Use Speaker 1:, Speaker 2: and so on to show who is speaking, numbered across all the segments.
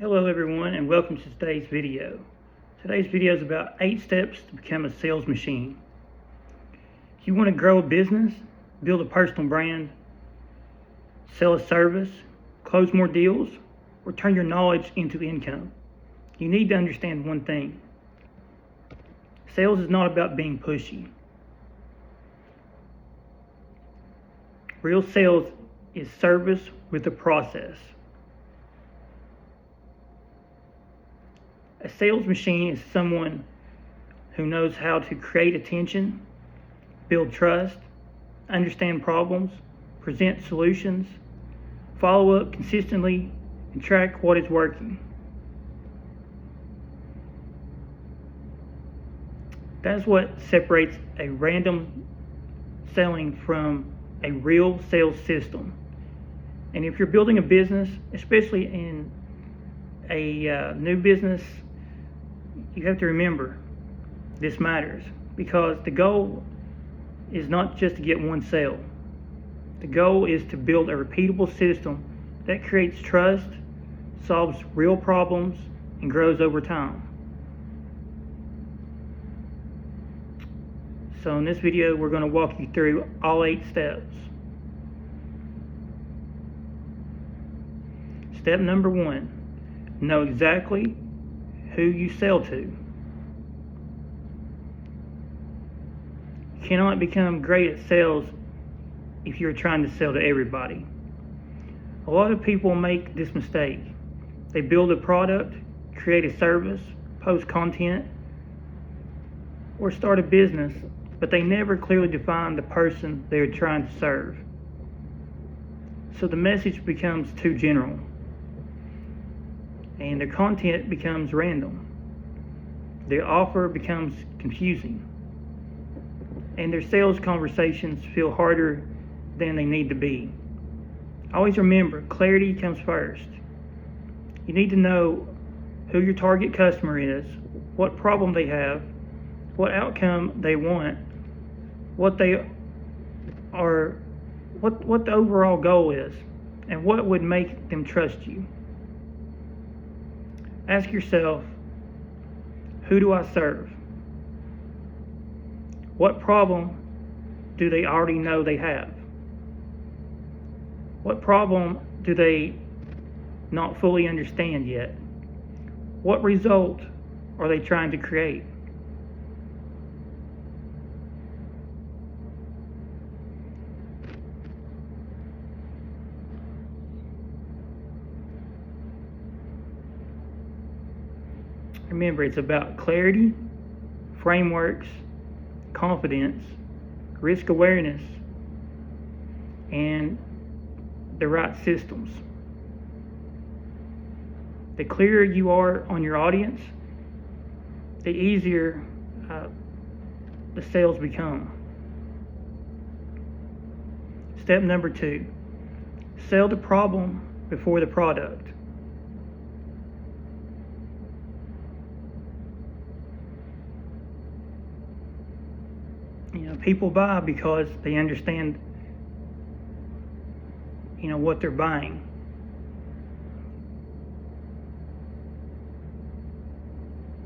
Speaker 1: Hello everyone and welcome to today's video. Today's video is about 8 steps to become a sales machine. If you want to grow a business, build a personal brand, sell a service, close more deals, or turn your knowledge into income, you need to understand one thing. Sales is not about being pushy. Real sales is service with a process. A sales machine is someone who knows how to create attention, build trust, understand problems, present solutions, follow up consistently, and track what is working. That's what separates a random selling from a real sales system. And if you're building a business, especially in a new business, you have to remember this matters, because the goal is not just to get one sale. The goal is to build a repeatable system that creates trust, solves real problems, and grows over time. So in this video, we're going to walk you through all 8 steps. Step number 1, know exactly who you sell to. You cannot become great at sales if you're trying to sell to everybody. A lot of people make this mistake. They build a product, create a service, post content, or start a business, but they never clearly define the person they're trying to serve. So the message becomes too general, and their content becomes random. Their offer becomes confusing, and their sales conversations feel harder than they need to be. Always remember, clarity comes first. You need to know who your target customer is, what problem they have, what outcome they want, what they are, what the overall goal is, and what would make them trust you. Ask yourself, who do I serve? What problem do they already know they have? What problem do they not fully understand yet? What result are they trying to create? Remember, it's about clarity, frameworks, confidence, risk awareness, and the right systems. The clearer you are on your audience, the easier the sales become. Step number 2, sell the problem before the product. People buy because they understand, what they're buying.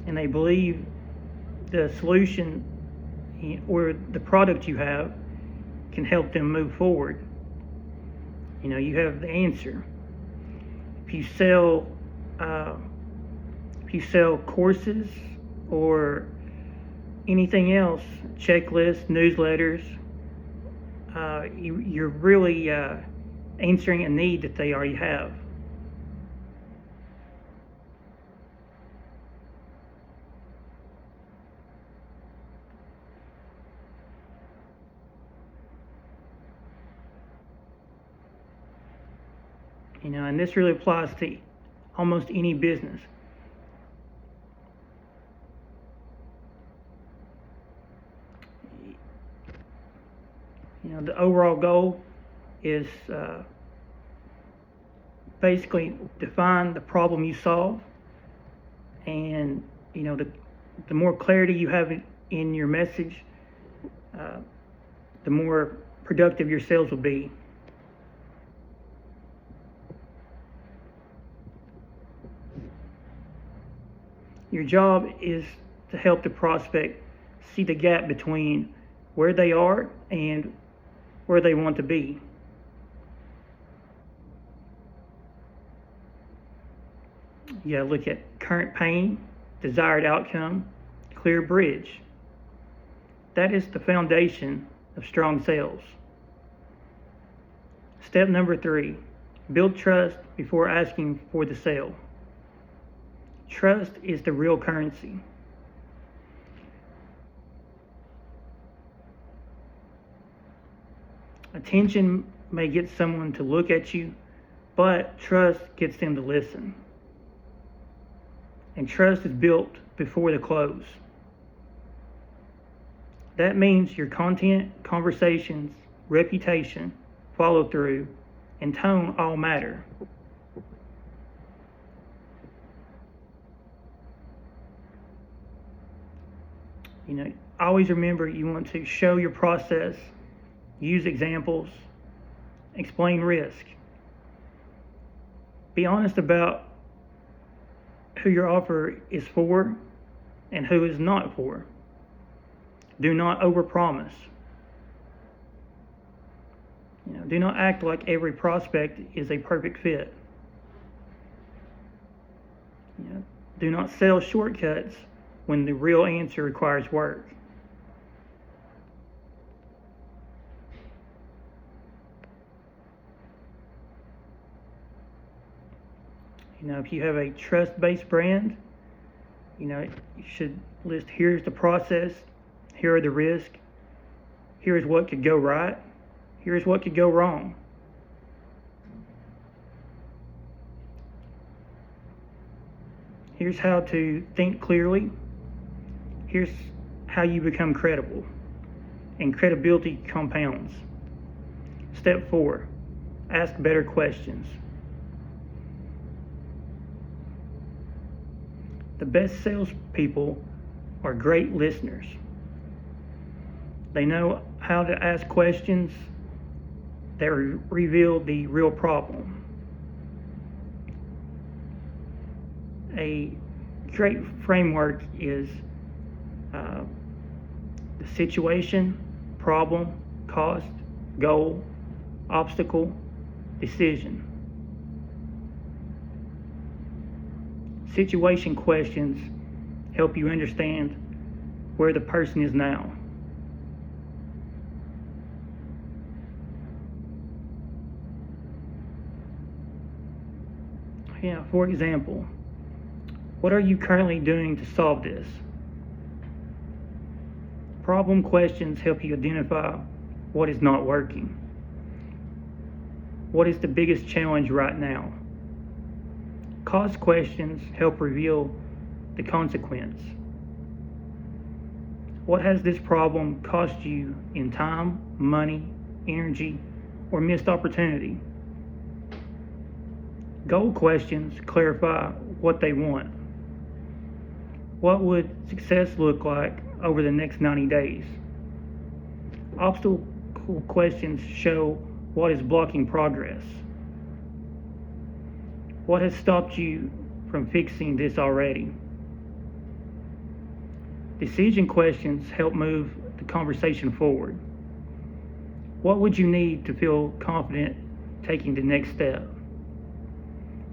Speaker 1: And they believe the solution or the product you have can help them move forward. You have the answer. If you sell courses or anything else, checklists, newsletters, you're really answering a need that they already have. And this really applies to almost any business. The overall goal is basically define the problem you solve, and the more clarity you have in your message, the more productive your sales will be. Your job is to help the prospect see the gap between where they are and where they want to be. You gotta look at current pain, desired outcome, clear bridge. That is the foundation of strong sales. Step number 3, build trust before asking for the sale. Trust is the real currency. Attention may get someone to look at you, but trust gets them to listen. And trust is built before the close. That means your content, conversations, reputation, follow through, and tone all matter. Always remember you want to show your process, use examples, explain risk. Be honest about who your offer is for and who is not for. Do not overpromise. Do not act like every prospect is a perfect fit. Do not sell shortcuts when the real answer requires work. If you have a trust-based brand, you should list, here's the process, here are the risks, here's what could go right, here's what could go wrong. Here's how to think clearly. Here's how you become credible. And credibility compounds. Step 4, ask better questions. The best salespeople are great listeners. They know how to ask questions that reveal the real problem. A great framework is the situation, problem, cost, goal, obstacle, decision. Situation questions help you understand where the person is now. For example, what are you currently doing to solve this? Problem questions help you identify what is not working. What is the biggest challenge right now? Cost questions help reveal the consequence. What has this problem cost you in time, money, energy, or missed opportunity? Goal questions clarify what they want. What would success look like over the next 90 days? Obstacle questions show what is blocking progress. What has stopped you from fixing this already? Decision questions help move the conversation forward. What would you need to feel confident taking the next step?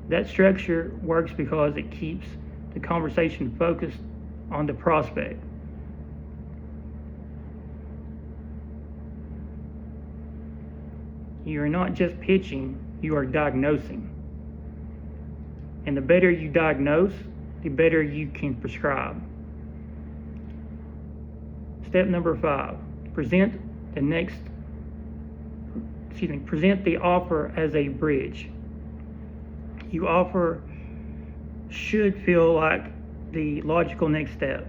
Speaker 1: That structure works because it keeps the conversation focused on the prospect. You are not just pitching, you are diagnosing. And the better you diagnose, the better you can prescribe. Step number 5, present the offer as a bridge. Your offer should feel like the logical next step.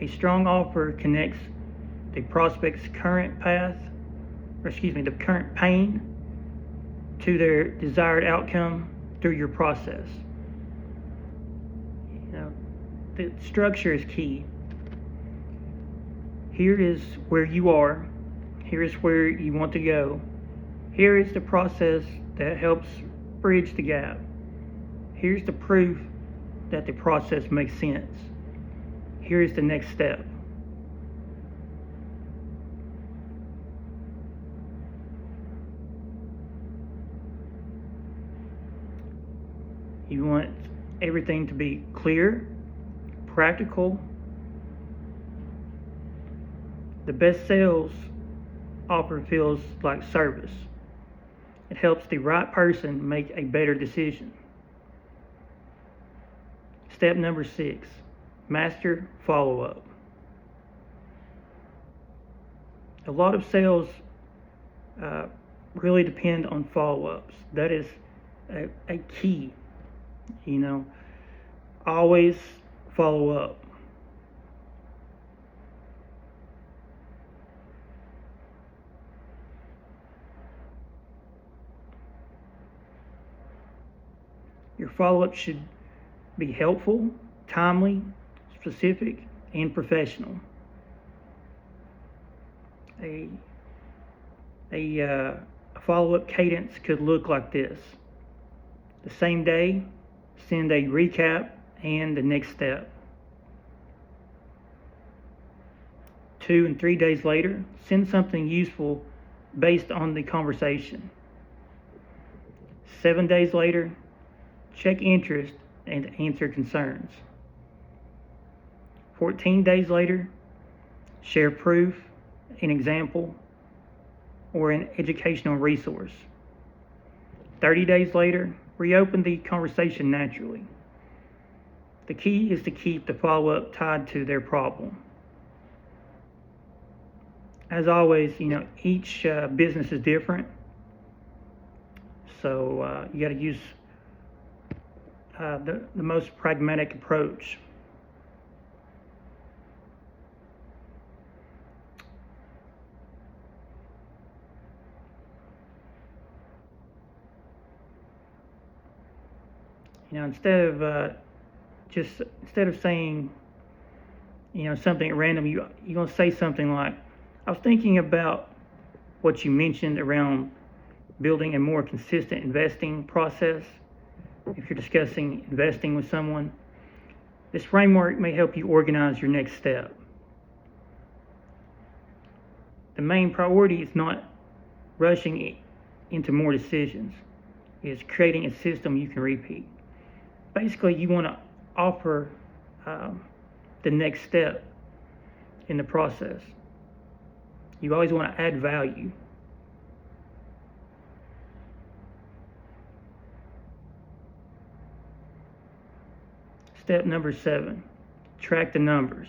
Speaker 1: A strong offer connects the prospect's current the current pain to their desired outcome through your process. The structure is key. Here is where you are. Here is where you want to go. Here is the process that helps bridge the gap. Here's the proof that the process makes sense. Here's the next step. You want everything to be clear, practical. The best sales offer feels like service. It helps the right person make a better decision. Step number 6, master follow-up. A lot of sales really depend on follow-ups. That is a key. Always follow up. Your follow-up should be helpful, timely, specific, and professional. A follow-up cadence could look like this. The same day, send a recap and the next step. 2 and 3 days later, send something useful based on the conversation. 7 days later, check interest and answer concerns. 14 days later, share proof, an example, or an educational resource. 30 days later, reopen the conversation naturally. The key is to keep the follow-up tied to their problem. As always, each business is different, so you got to use the most pragmatic approach. Instead of saying, something at random, you're going to say something like, I was thinking about what you mentioned around building a more consistent investing process. If you're discussing investing with someone, this framework may help you organize your next step. The main priority is not rushing into more decisions. It's creating a system you can repeat. Basically, you want to offer the next step in the process. You always want to add value. Step number 7, track the numbers.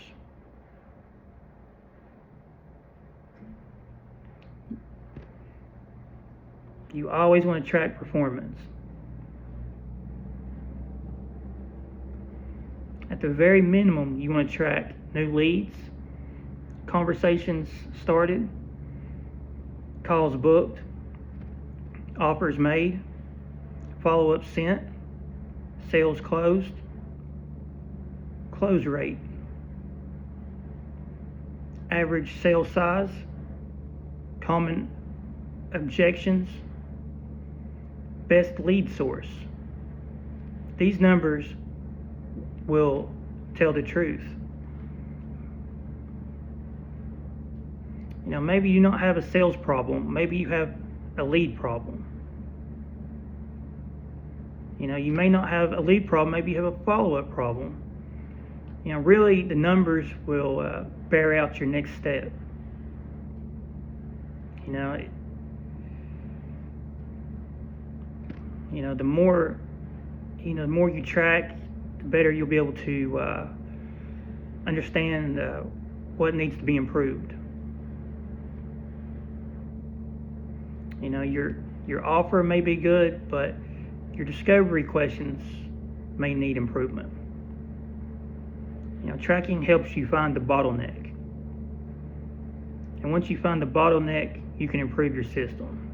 Speaker 1: You always want to track performance. At the very minimum, you want to track new leads, conversations started, calls booked, offers made, follow-up sent, sales closed, close rate, average sale size, common objections, best lead source. These numbers will tell the truth. Maybe you don't have a sales problem. Maybe you have a lead problem. You may not have a lead problem. Maybe you have a follow-up problem. Really, the numbers will bear out your next step. The more you track, the better you'll be able to understand what needs to be improved. Your offer may be good, but your discovery questions may need improvement. Tracking helps you find the bottleneck. And once you find the bottleneck, you can improve your system.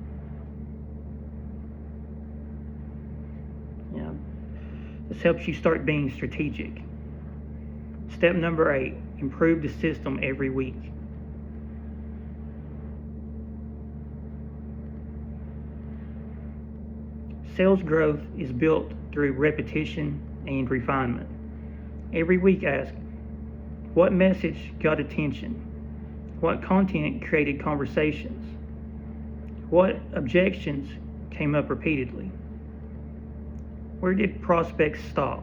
Speaker 1: This helps you start being strategic. Step number 8, improve the system every week. Sales growth is built through repetition and refinement. Every week ask, what message got attention? What content created conversations? What objections came up repeatedly? Where did prospects stop?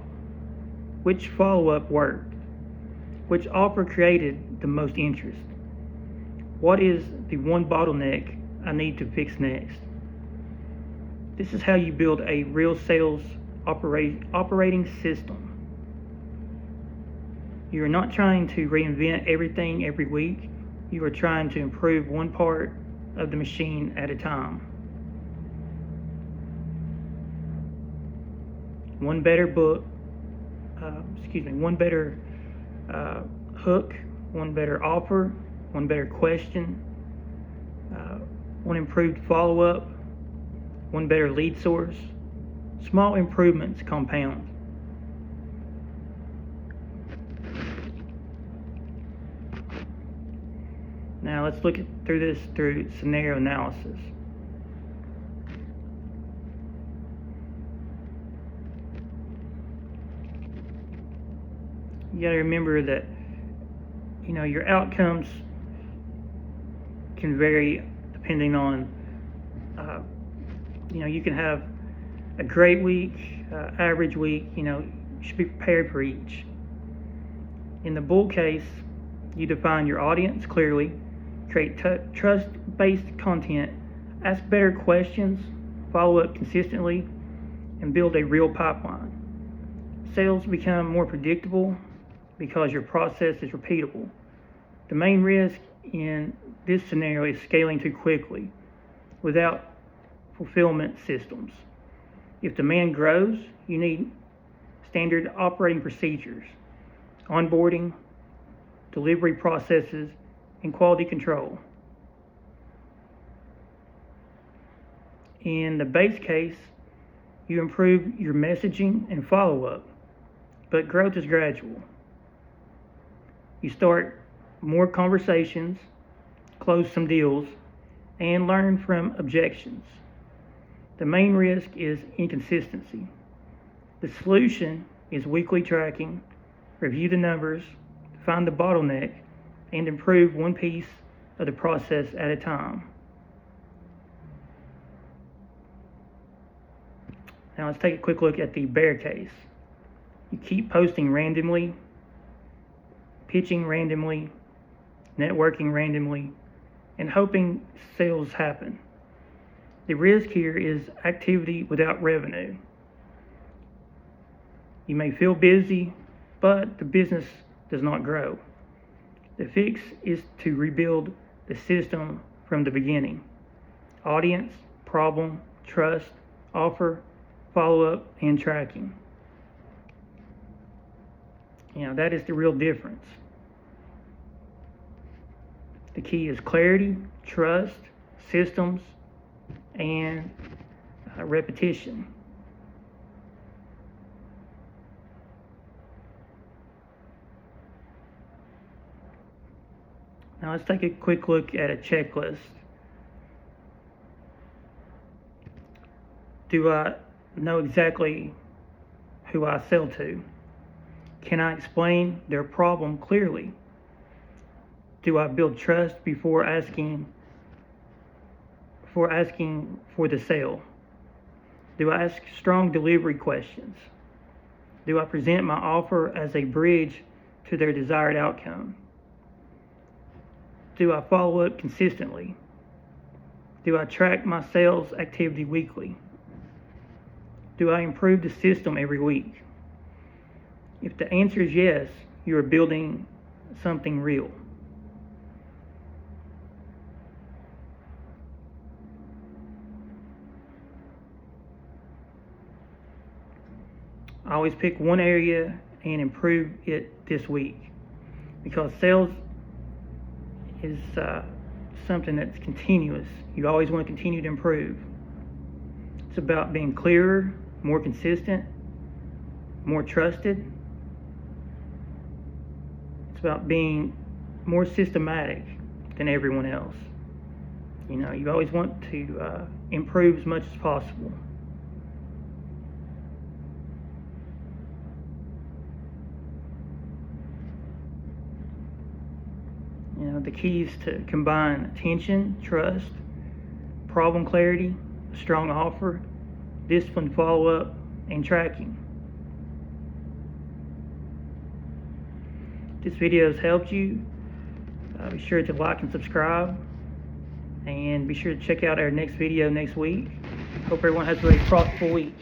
Speaker 1: Which follow-up worked? Which offer created the most interest? What is the one bottleneck I need to fix next? This is how you build a real sales operating system. You are not trying to reinvent everything every week. You are trying to improve one part of the machine at a time. One better hook, one better offer, one better question, one improved follow-up, one better lead source. Small improvements compound. Now let's look through this through scenario analysis. You got to remember that your outcomes can vary depending on you can have a great week, average week. You should be prepared for each. In the bull case, you define your audience clearly, create trust-based content, ask better questions, follow up consistently, and build a real pipeline. Sales become more predictable because your process is repeatable. The main risk in this scenario is scaling too quickly without fulfillment systems. If demand grows, you need standard operating procedures, onboarding, delivery processes, and quality control. In the base case, you improve your messaging and follow-up, but growth is gradual. You start more conversations, close some deals, and learn from objections. The main risk is inconsistency. The solution is weekly tracking, review the numbers, find the bottleneck, and improve one piece of the process at a time. Now let's take a quick look at the bear case. You keep posting randomly, pitching randomly, networking randomly, and hoping sales happen. The risk here is activity without revenue. You may feel busy, but the business does not grow. The fix is to rebuild the system from the beginning. Audience, problem, trust, offer, follow-up, and tracking. That is the real difference. The key is clarity, trust, systems, and repetition. Now let's take a quick look at a checklist. Do I know exactly who I sell to? Can I explain their problem clearly? Do I build trust before asking for the sale? Do I ask strong delivery questions? Do I present my offer as a bridge to their desired outcome? Do I follow up consistently? Do I track my sales activity weekly? Do I improve the system every week? If the answer is yes, you are building something real. I always pick one area and improve it this week, because sales is something that's continuous. You always want to continue to improve. It's about being clearer, more consistent, more trusted. It's about being more systematic than everyone else. You always want to improve as much as possible. The keys to combine attention, trust, problem clarity, a strong offer, disciplined follow-up, and tracking. If this video has helped you, be sure to like and subscribe, and be sure to check out our next video next week. Hope everyone has a very prosperous week.